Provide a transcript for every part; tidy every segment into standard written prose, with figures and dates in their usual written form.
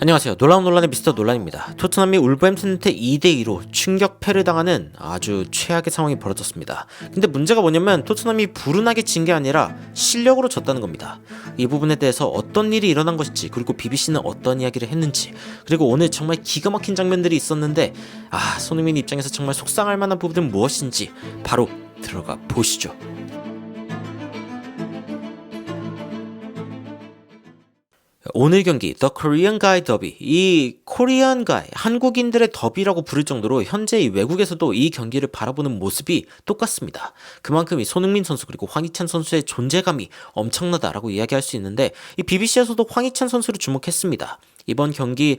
안녕하세요. 놀라운 논란의 미스터 논란입니다. 토트넘이 울버햄튼한테 2대2로 충격패를 당하는 아주 최악의 상황이 벌어졌습니다. 근데 문제가 뭐냐면 토트넘이 불운하게 진 게 아니라 실력으로 졌다는 겁니다. 이 부분에 대해서 어떤 일이 일어난 것인지, 그리고 BBC는 어떤 이야기를 했는지, 그리고 오늘 정말 기가 막힌 장면들이 있었는데 손흥민 입장에서 정말 속상할 만한 부분은 무엇인지 바로 들어가 보시죠. 오늘 경기 The Korean Guy 더비, 이 코리안 가이, 한국인들의 더비라고 부를 정도로 현재 이 외국에서도 이 경기를 바라보는 모습이 똑같습니다. 그만큼 이 손흥민 선수 그리고 황희찬 선수의 존재감이 엄청나다라고 이야기할 수 있는데, 이 BBC에서도 황희찬 선수를 주목했습니다. 이번 경기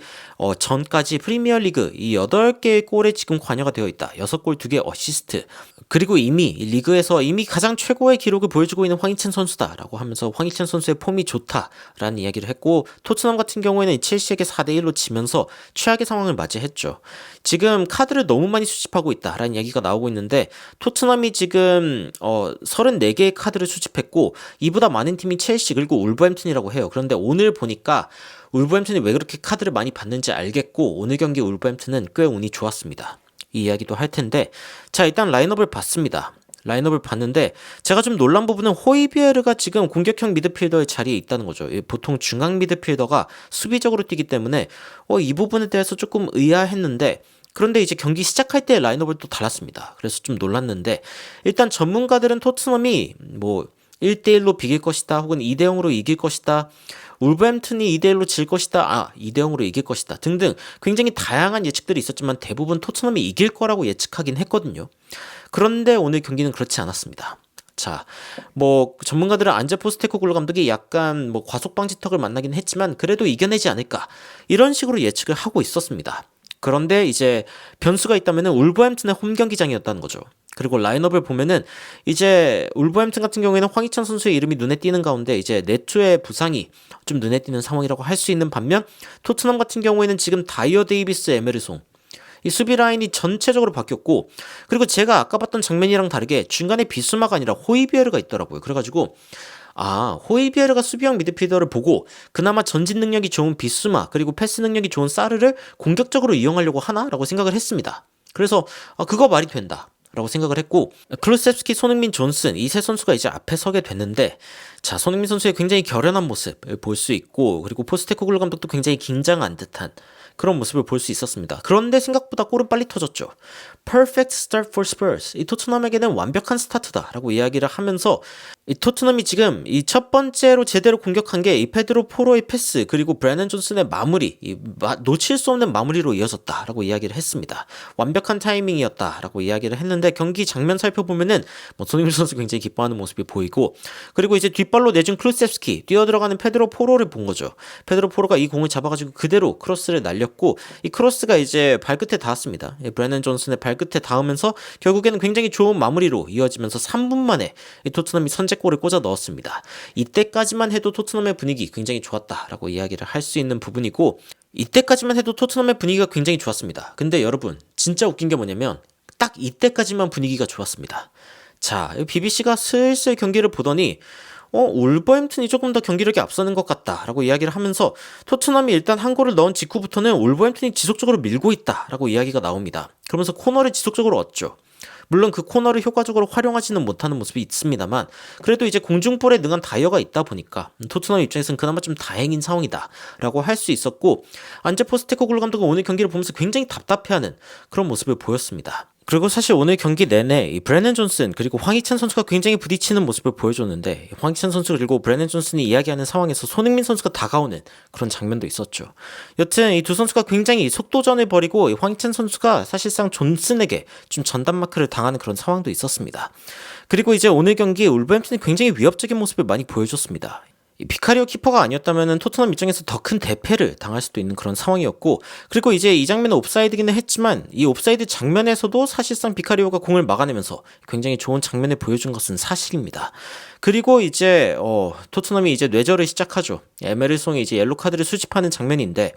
전까지 프리미어리그 이 8개의 골에 지금 관여가 되어 있다. 6골 2개 어시스트. 그리고 이미 리그에서 이미 가장 최고의 기록을 보여주고 있는 황희찬 선수다라고 하면서 황희찬 선수의 폼이 좋다라는 이야기를 했고, 토트넘 같은 경우에는 첼시에게 4대1로 지면서 최악의 상황을 맞이했죠. 지금 카드를 너무 많이 수집하고 있다라는 이야기가 나오고 있는데, 토트넘이 지금 34개의 카드를 수집했고 이보다 많은 팀이 첼시 그리고 울버햄튼이라고 해요. 그런데 오늘 보니까 울버햄튼이 왜 그렇게 카드를 많이 받는지 알겠고, 오늘 경기 울버햄튼은 꽤 운이 좋았습니다. 이 이야기도 할 텐데, 자, 일단 라인업을 봤습니다. 라인업을 봤는데 제가 좀 놀란 부분은 호이비에르가 지금 공격형 미드필더의 자리에 있다는 거죠. 보통 중앙 미드필더가 수비적으로 뛰기 때문에 이 부분에 대해서 조금 의아했는데, 그런데 이제 경기 시작할 때 라인업을 또 달았습니다. 그래서 좀 놀랐는데, 일단 전문가들은 토트넘이 1대1로 비길 것이다, 혹은 2대0으로 이길 것이다, 울버햄튼이 2대1로 질 것이다, 2대0으로 이길 것이다 등등 굉장히 다양한 예측들이 있었지만 대부분 토트넘이 이길 거라고 예측하긴 했거든요. 그런데 오늘 경기는 그렇지 않았습니다. 자, 전문가들은 안제 포스테코글루 감독이 약간 과속방지턱을 만나긴 했지만 그래도 이겨내지 않을까, 이런 식으로 예측을 하고 있었습니다. 그런데 이제 변수가 있다면은 울버햄튼의 홈 경기장이었다는 거죠. 그리고 라인업을 보면은 이제 울버햄튼 같은 경우에는 황희찬 선수의 이름이 눈에 띄는 가운데 이제 네투의 부상이 좀 눈에 띄는 상황이라고 할 수 있는 반면, 토트넘 같은 경우에는 지금 다이어 데이비스, 에메르송, 이 수비 라인이 전체적으로 바뀌었고, 그리고 제가 아까 봤던 장면이랑 다르게 중간에 비수마가 아니라 호이비에르가 있더라고요. 그래가지고 호이비에르가 수비형 미드필더를 보고 그나마 전진 능력이 좋은 비수마 그리고 패스 능력이 좋은 사르를 공격적으로 이용하려고 하나라고 생각을 했습니다. 그래서 그거 말이 된다 라고 생각을 했고, 클루셉스키, 손흥민, 존슨 이 세 선수가 이제 앞에 서게 됐는데, 자, 손흥민 선수의 굉장히 결연한 모습을 볼 수 있고, 그리고 포스테코글루 감독도 굉장히 긴장한 듯한 그런 모습을 볼 수 있었습니다. 그런데 생각보다 골은 빨리 터졌죠. Perfect start for Spurs. 이 토트넘에게는 완벽한 스타트다라고 이야기를 하면서, 이 토트넘이 지금 이 첫 번째로 제대로 공격한 게 이 페드로 포로의 패스 그리고 브래넌 존슨의 마무리, 놓칠 수 없는 마무리로 이어졌다라고 이야기를 했습니다. 완벽한 타이밍이었다라고 이야기를 했는데, 경기 장면 살펴보면은 손흥민 선수 굉장히 기뻐하는 모습이 보이고, 그리고 이제 뒷발로 내준 클루셉스키, 뛰어들어가는 페드로 포로를 본 거죠. 페드로 포로가 이 공을 잡아가지고 그대로 크로스를 날렸고, 이 크로스가 이제 발끝에 닿았습니다. 브래넌 존슨의 발끝에 닿으면서 결국에는 굉장히 좋은 마무리로 이어지면서 3분 만에 이 토트넘이 선제골을 꽂아 넣었습니다. 이때까지만 해도 토트넘의 분위기 굉장히 좋았다라고 이야기를 할 수 있는 부분이고, 이때까지만 해도 토트넘의 분위기가 굉장히 좋았습니다. 근데 여러분, 진짜 웃긴 게 뭐냐면 딱 이때까지만 분위기가 좋았습니다. 자, BBC가 슬슬 경기를 보더니 울버햄튼이 조금 더 경기력이 앞서는 것 같다라고 이야기를 하면서, 토트넘이 일단 한 골을 넣은 직후부터는 울버햄튼이 지속적으로 밀고 있다라고 이야기가 나옵니다. 그러면서 코너를 지속적으로 얻죠. 물론 그 코너를 효과적으로 활용하지는 못하는 모습이 있습니다만, 그래도 이제 공중볼에 능한 다이어가 있다 보니까 토트넘 입장에서는 그나마 좀 다행인 상황이다 라고 할 수 있었고, 안제 포스테코글루 감독은 오늘 경기를 보면서 굉장히 답답해하는 그런 모습을 보였습니다. 그리고 사실 오늘 경기 내내 이 브래넌 존슨 그리고 황희찬 선수가 굉장히 부딪히는 모습을 보여줬는데, 황희찬 선수 그리고 브래넌 존슨이 이야기하는 상황에서 손흥민 선수가 다가오는 그런 장면도 있었죠. 여튼 이 두 선수가 굉장히 속도전을 벌이고, 황희찬 선수가 사실상 존슨에게 좀 전담 마크를 당하는 그런 상황도 있었습니다. 그리고 이제 오늘 경기 울버햄튼이 굉장히 위협적인 모습을 많이 보여줬습니다. 이 비카리오 키퍼가 아니었다면 토트넘 입장에서 더 큰 대패를 당할 수도 있는 그런 상황이었고, 그리고 이제 이 장면은 옵사이드기는 했지만 이 옵사이드 장면에서도 사실상 비카리오가 공을 막아내면서 굉장히 좋은 장면을 보여준 것은 사실입니다. 그리고 이제 토트넘이 이제 뇌절을 시작하죠. 에메르송이 이제 옐로 카드를 수집하는 장면인데,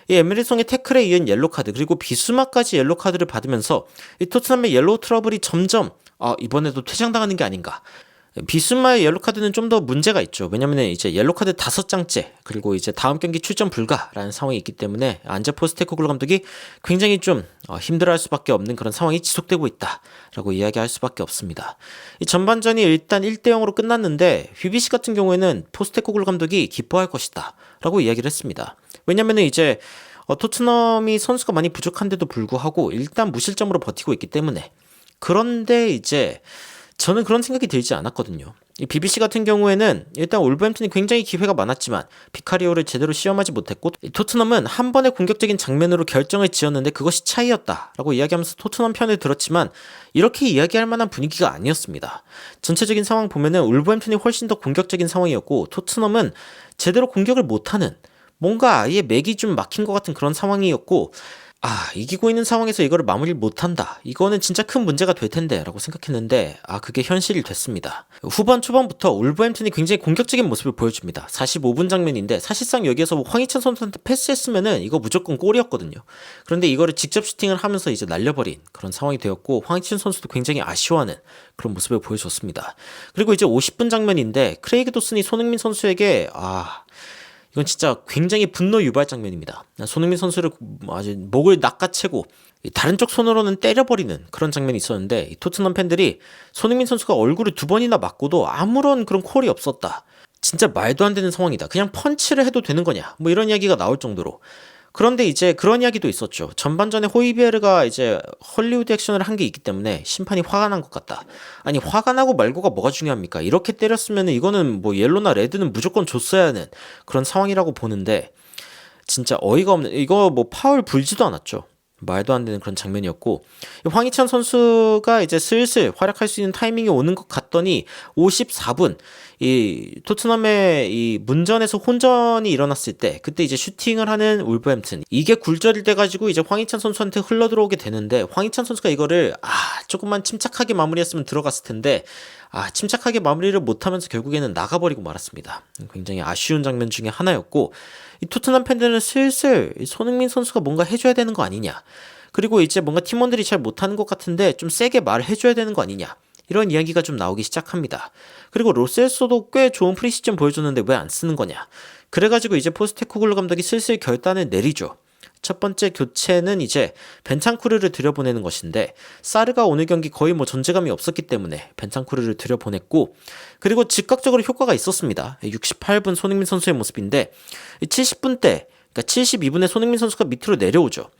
이 에메르송의 태클에 이은 옐로 카드 그리고 비수마까지 옐로 카드를 받으면서 이 토트넘의 옐로우 트러블이 점점 이번에도 퇴장당하는 게 아닌가, 비스마의 옐로 카드는 좀 더 문제가 있죠. 왜냐면 이제 옐로 카드 5장째 그리고 이제 다음 경기 출전 불가라는 상황이 있기 때문에 안제 포스테코글루 감독이 굉장히 좀 힘들어할 수밖에 없는 그런 상황이 지속되고 있다라고 이야기할 수밖에 없습니다. 이 전반전이 일단 1대0으로 끝났는데 BBC 같은 경우에는 포스테코글루 감독이 기뻐할 것이다라고 이야기를 했습니다. 왜냐면 이제 토트넘이 선수가 많이 부족한데도 불구하고 일단 무실점으로 버티고 있기 때문에. 그런데 이제 저는 그런 생각이 들지 않았거든요. 이 BBC 같은 경우에는 일단 올버햄튼이 굉장히 기회가 많았지만 비카리오를 제대로 시험하지 못했고 토트넘은 한 번의 공격적인 장면으로 결정을 지었는데 그것이 차이였다라고 이야기하면서 토트넘 편을 들었지만 이렇게 이야기할 만한 분위기가 아니었습니다. 전체적인 상황 보면은 올버햄튼이 훨씬 더 공격적인 상황이었고 토트넘은 제대로 공격을 못하는 뭔가 아예 맥이 좀 막힌 것 같은 그런 상황이었고 이기고 있는 상황에서 이거를 마무리를 못한다. 이거는 진짜 큰 문제가 될 텐데 라고 생각했는데 그게 현실이 됐습니다. 후반 초반부터 울버햄튼이 굉장히 공격적인 모습을 보여줍니다. 45분 장면인데 사실상 여기에서 황희찬 선수한테 패스했으면은 이거 무조건 골이었거든요. 그런데 이거를 직접 슈팅을 하면서 이제 날려버린 그런 상황이 되었고 황희찬 선수도 굉장히 아쉬워하는 그런 모습을 보여줬습니다. 그리고 이제 50분 장면인데 크레이그 도슨이 손흥민 선수에게 이건 진짜 굉장히 분노 유발 장면입니다. 손흥민 선수를 아주 목을 낚아채고 다른 쪽 손으로는 때려버리는 그런 장면이 있었는데 토트넘 팬들이 손흥민 선수가 얼굴을 2번이나 맞고도 아무런 그런 콜이 없었다. 진짜 말도 안 되는 상황이다. 그냥 펀치를 해도 되는 거냐. 뭐 이런 이야기가 나올 정도로. 그런데 이제 그런 이야기도 있었죠. 전반전에 호이비에르가 이제 헐리우드 액션을 한 게 있기 때문에 심판이 화가 난 것 같다. 아니 화가 나고 말고가 뭐가 중요합니까? 이렇게 때렸으면 이거는 뭐 옐로나 레드는 무조건 줬어야 하는 그런 상황이라고 보는데 진짜 어이가 없는 이거 뭐 파울 불지도 않았죠. 말도 안 되는 그런 장면이었고 황희찬 선수가 이제 슬슬 활약할 수 있는 타이밍이 오는 것 같더니 54분 이 토트넘의 이 문전에서 혼전이 일어났을 때 그때 이제 슈팅을 하는 울버햄튼 이게 굴절이 돼가지고 이제 황희찬 선수한테 흘러 들어오게 되는데 황희찬 선수가 이거를 조금만 침착하게 마무리했으면 들어갔을 텐데 침착하게 마무리를 못하면서 결국에는 나가버리고 말았습니다. 굉장히 아쉬운 장면 중에 하나였고 이 토트넘 팬들은 슬슬 손흥민 선수가 뭔가 해줘야 되는 거 아니냐 그리고 이제 뭔가 팀원들이 잘 못하는 것 같은데 좀 세게 말을 해줘야 되는 거 아니냐 이런 이야기가 좀 나오기 시작합니다. 그리고 로셀소도 꽤 좋은 프리시즌 보여줬는데 왜 안 쓰는 거냐 그래가지고 이제 포스테코글루 감독이 슬슬 결단을 내리죠. 첫 번째 교체는 이제 벤탄쿠르를 들여보내는 것인데 사르가 오늘 경기 거의 뭐 존재감이 없었기 때문에 벤탄쿠르를 들여보냈고 그리고 즉각적으로 효과가 있었습니다. 68분 손흥민 선수의 모습인데 70분 때 그러니까 72분에 손흥민 선수가 밑으로 내려오죠.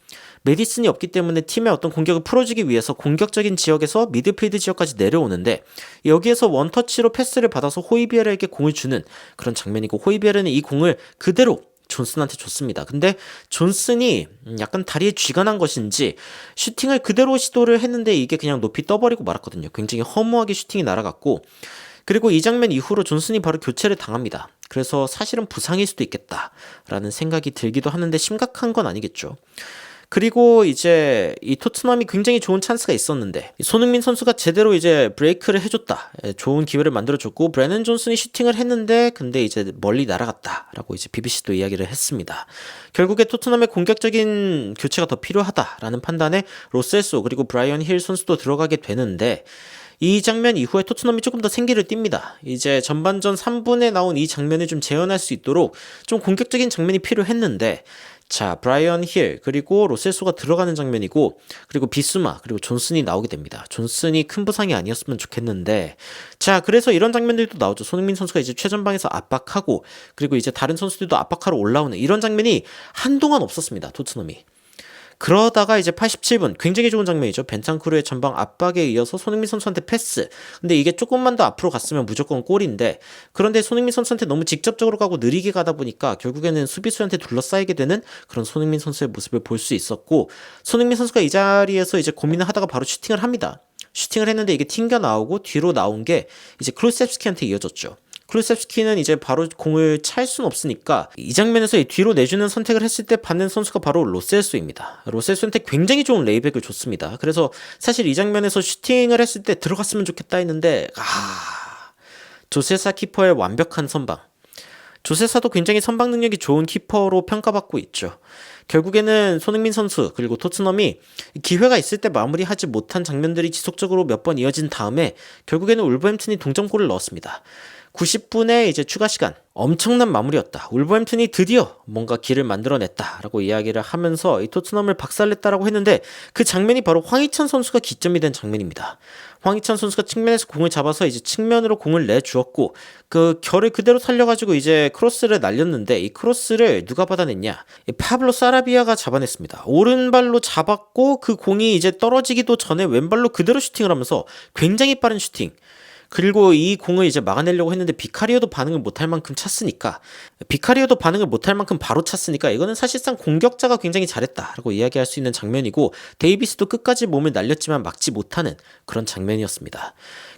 메디슨이 없기 때문에 팀의 어떤 공격을 풀어주기 위해서 공격적인 지역에서 미드필드 지역까지 내려오는데 여기에서 원터치로 패스를 받아서 호이비에르에게 공을 주는 그런 장면이고 호이비에르는 이 공을 그대로 존슨한테 줬습니다. 근데 존슨이 약간 다리에 쥐가 난 것인지 슈팅을 그대로 시도를 했는데 이게 그냥 높이 떠버리고 말았거든요. 굉장히 허무하게 슈팅이 날아갔고 그리고 이 장면 이후로 존슨이 바로 교체를 당합니다. 그래서 사실은 부상일 수도 있겠다라는 생각이 들기도 하는데 심각한 건 아니겠죠. 그리고 이제 이 토트넘이 굉장히 좋은 찬스가 있었는데 손흥민 선수가 제대로 이제 브레이크를 해줬다. 좋은 기회를 만들어줬고 브래넌 존슨이 슈팅을 했는데 근데 이제 멀리 날아갔다라고 이제 BBC도 이야기를 했습니다. 결국에 토트넘의 공격적인 교체가 더 필요하다라는 판단에 로셀소 그리고 브라이언 힐 선수도 들어가게 되는데 이 장면 이후에 토트넘이 조금 더 생기를 띱니다. 이제 전반전 3분에 나온 이 장면을 좀 재현할 수 있도록 좀 공격적인 장면이 필요했는데 자, 브라이언 힐 그리고 로셀소가 들어가는 장면이고 그리고 비수마 그리고 존슨이 나오게 됩니다. 존슨이 큰 부상이 아니었으면 좋겠는데 자, 그래서 이런 장면들도 나오죠. 손흥민 선수가 이제 최전방에서 압박하고 그리고 이제 다른 선수들도 압박하러 올라오는 이런 장면이 한동안 없었습니다. 토트넘이. 그러다가 이제 87분 굉장히 좋은 장면이죠. 벤탄쿠르의 전방 압박에 이어서 손흥민 선수한테 패스. 근데 이게 조금만 더 앞으로 갔으면 무조건 골인데 그런데 손흥민 선수한테 너무 직접적으로 가고 느리게 가다 보니까 결국에는 수비수한테 둘러싸이게 되는 그런 손흥민 선수의 모습을 볼 수 있었고 손흥민 선수가 이 자리에서 이제 고민을 하다가 바로 슈팅을 합니다. 슈팅을 했는데 이게 튕겨 나오고 뒤로 나온 게 이제 클루셉스키한테 이어졌죠. 클루셉스키는 이제 바로 공을 찰 수는 없으니까 이 장면에서 뒤로 내주는 선택을 했을 때 받는 선수가 바로 로셀소입니다. 로셀소한테 굉장히 좋은 레이백을 줬습니다. 그래서 사실 이 장면에서 슈팅을 했을 때 들어갔으면 좋겠다 했는데 조세사 키퍼의 완벽한 선방. 조세사도 굉장히 선방 능력이 좋은 키퍼로 평가받고 있죠. 결국에는 손흥민 선수 그리고 토트넘이 기회가 있을 때 마무리하지 못한 장면들이 지속적으로 몇 번 이어진 다음에 결국에는 울버햄튼이 동점골을 넣었습니다. 90분의 이제 추가 시간 엄청난 마무리였다. 울버햄튼이 드디어 뭔가 길을 만들어냈다라고 이야기를 하면서 이 토트넘을 박살냈다라고 했는데 그 장면이 바로 황희찬 선수가 기점이 된 장면입니다. 황희찬 선수가 측면에서 공을 잡아서 이제 측면으로 공을 내주었고 그 결을 그대로 살려가지고 이제 크로스를 날렸는데 이 크로스를 누가 받아냈냐? 이 파블로 사라비아가 잡아냈습니다. 오른발로 잡았고 그 공이 이제 떨어지기도 전에 왼발로 그대로 슈팅을 하면서 굉장히 빠른 슈팅. 그리고 이 공을 이제 막아내려고 했는데 비카리오도 반응을 못할 만큼 찼으니까 바로 찼으니까 이거는 사실상 공격자가 굉장히 잘했다라고 이야기할 수 있는 장면이고 데이비스도 끝까지 몸을 날렸지만 막지 못하는 그런 장면이었습니다.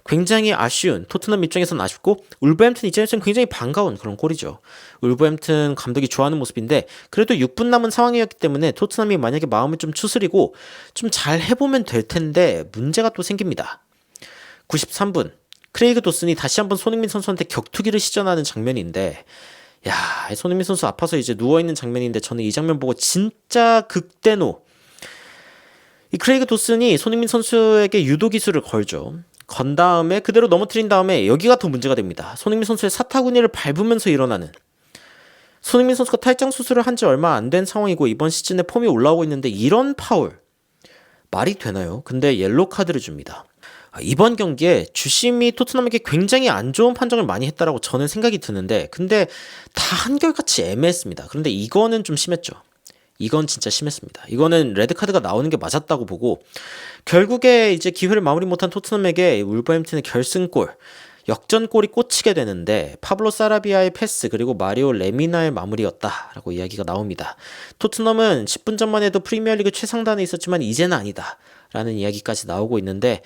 굉장히 아쉬운 토트넘 입장에서는 아쉽고 울버햄튼 입장에서는 굉장히 반가운 그런 골이죠. 울버햄튼 감독이 좋아하는 모습인데 그래도 6분 남은 상황이었기 때문에 토트넘이 만약에 마음을 좀 추스리고 좀 잘 해보면 될 텐데 문제가 또 생깁니다. 93분 크레이그 도슨이 다시 한번 손흥민 선수한테 격투기를 시전하는 장면인데 야, 손흥민 선수 아파서 이제 누워있는 장면인데 저는 이 장면 보고 진짜 극대노. 이 크레이그 도슨이 손흥민 선수에게 유도 기술을 걸죠. 건 다음에 그대로 넘어뜨린 다음에 여기가 더 문제가 됩니다. 손흥민 선수의 사타구니를 밟으면서 일어나는 손흥민 선수가 탈장 수술을 한 지 얼마 안 된 상황이고 이번 시즌에 폼이 올라오고 있는데 이런 파울 말이 되나요? 근데 옐로우 카드를 줍니다. 이번 경기에 주심이 토트넘에게 굉장히 안 좋은 판정을 많이 했다라고 저는 생각이 드는데 근데 다 한결같이 애매했습니다. 그런데 이거는 좀 심했죠. 이건 진짜 심했습니다. 이거는 레드카드가 나오는 게 맞았다고 보고 결국에 이제 기회를 마무리 못한 토트넘에게 울버햄튼의 결승골 역전골이 꽂히게 되는데 파블로 사라비아의 패스 그리고 마리오 레미나의 마무리였다라고 이야기가 나옵니다. 토트넘은 10분 전만 해도 프리미어리그 최상단에 있었지만 이제는 아니다 라는 이야기까지 나오고 있는데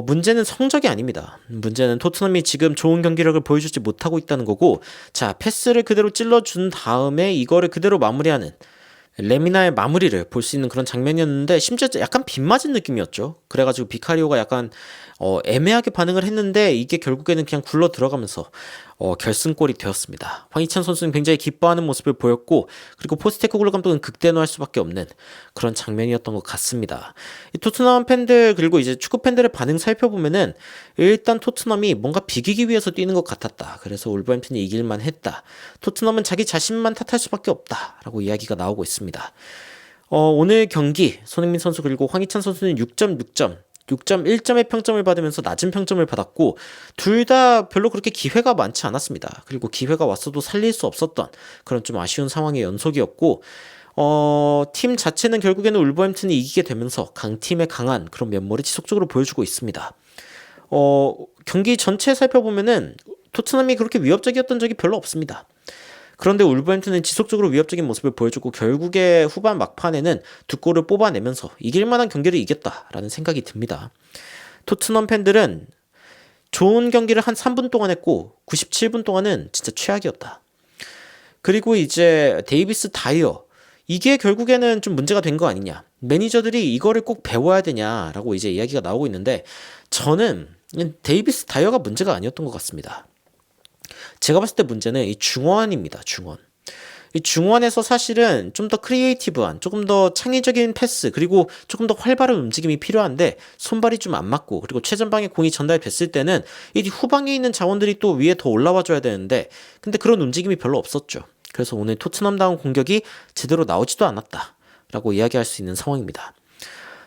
문제는 성적이 아닙니다. 문제는 토트넘이 지금 좋은 경기력을 보여주지 못하고 있다는 거고 자 패스를 그대로 찔러준 다음에 이거를 그대로 마무리하는 레미나의 마무리를 볼 수 있는 그런 장면이었는데 심지어 약간 빗맞은 느낌이었죠. 그래가지고 비카리오가 약간 애매하게 반응을 했는데 이게 결국에는 그냥 굴러 들어가면서 결승골이 되었습니다. 황희찬 선수는 굉장히 기뻐하는 모습을 보였고 그리고 포스테코글루 감독은 극대노할 수밖에 없는 그런 장면이었던 것 같습니다. 이 토트넘 팬들 그리고 이제 축구 팬들의 반응 살펴보면은 일단 토트넘이 뭔가 비기기 위해서 뛰는 것 같았다. 그래서 울버햄튼이 이길만 했다. 토트넘은 자기 자신만 탓할 수밖에 없다라고 이야기가 나오고 있습니다. 오늘 경기 손흥민 선수 그리고 황희찬 선수는 6.1점의 평점을 받으면서 낮은 평점을 받았고 둘 다 별로 그렇게 기회가 많지 않았습니다. 그리고 기회가 왔어도 살릴 수 없었던 그런 좀 아쉬운 상황의 연속이었고 팀 자체는 결국에는 울버햄튼이 이기게 되면서 강팀의 강한 그런 면모를 지속적으로 보여주고 있습니다. 경기 전체 살펴보면은 토트넘이 그렇게 위협적이었던 적이 별로 없습니다. 그런데 울버햄튼은 지속적으로 위협적인 모습을 보여주고 결국에 후반 막판에는 두 골을 뽑아내면서 이길 만한 경기를 이겼다라는 생각이 듭니다. 토트넘 팬들은 좋은 경기를 한 3분 동안 했고 97분 동안은 진짜 최악이었다. 그리고 이제 데이비스 다이어 이게 결국에는 좀 문제가 된 거 아니냐. 매니저들이 이거를 꼭 배워야 되냐라고 이제 이야기가 나오고 있는데 저는 데이비스 다이어가 문제가 아니었던 것 같습니다. 제가 봤을 때 문제는 이 중원입니다. 이 중원에서 사실은 좀 더 크리에이티브한 조금 더 창의적인 패스 그리고 조금 더 활발한 움직임이 필요한데 손발이 좀 안 맞고 그리고 최전방에 공이 전달됐을 때는 이 후방에 있는 자원들이 또 위에 더 올라와 줘야 되는데 근데 그런 움직임이 별로 없었죠. 그래서 오늘 토트넘다운 공격이 제대로 나오지도 않았다라고 이야기할 수 있는 상황입니다.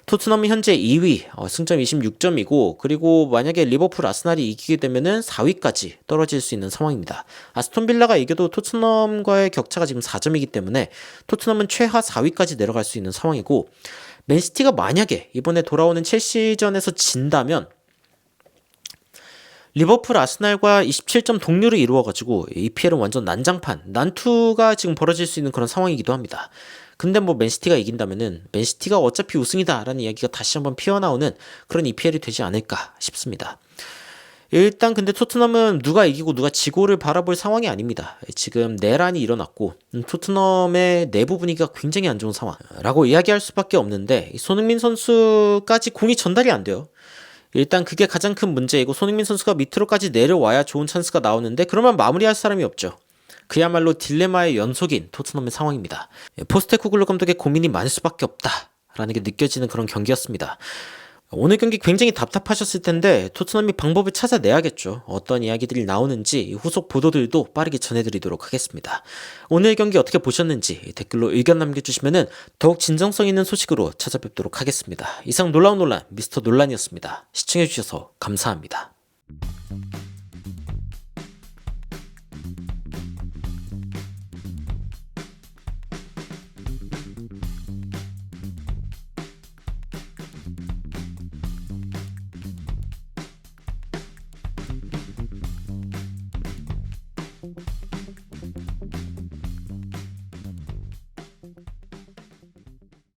토트넘이 현재 2위, 승점 26점이고 그리고 만약에 리버풀, 아스날이 이기게 되면은 4위까지 떨어질 수 있는 상황입니다. 아스톤 빌라가 이겨도 토트넘과의 격차가 지금 4점이기 때문에 토트넘은 최하 4위까지 내려갈 수 있는 상황이고 맨시티가 만약에 이번에 돌아오는 첼시전에서 진다면 리버풀, 아스날과 27점 동률을 이루어가지고 EPL은 완전 난투가 지금 벌어질 수 있는 그런 상황이기도 합니다. 근데 뭐 맨시티가 이긴다면은 맨시티가 어차피 우승이다라는 이야기가 다시 한번 피어나오는 그런 EPL이 되지 않을까 싶습니다. 일단 근데 토트넘은 누가 이기고 누가 지고를 바라볼 상황이 아닙니다. 지금 내란이 일어났고 토트넘의 내부 분위기가 굉장히 안 좋은 상황라고 이야기할 수밖에 없는데 손흥민 선수까지 공이 전달이 안 돼요. 일단 그게 가장 큰 문제이고 손흥민 선수가 밑으로까지 내려와야 좋은 찬스가 나오는데 그러면 마무리할 사람이 없죠. 그야말로 딜레마의 연속인 토트넘의 상황입니다. 포스테코글루 감독의 고민이 많을 수밖에 없다라는 게 느껴지는 그런 경기였습니다. 오늘 경기 굉장히 답답하셨을 텐데 토트넘이 방법을 찾아내야겠죠. 어떤 이야기들이 나오는지 후속 보도들도 빠르게 전해드리도록 하겠습니다. 오늘 경기 어떻게 보셨는지 댓글로 의견 남겨주시면 더욱 진정성 있는 소식으로 찾아뵙도록 하겠습니다. 이상 놀라운 논란 미스터 논란이었습니다. 시청해주셔서 감사합니다.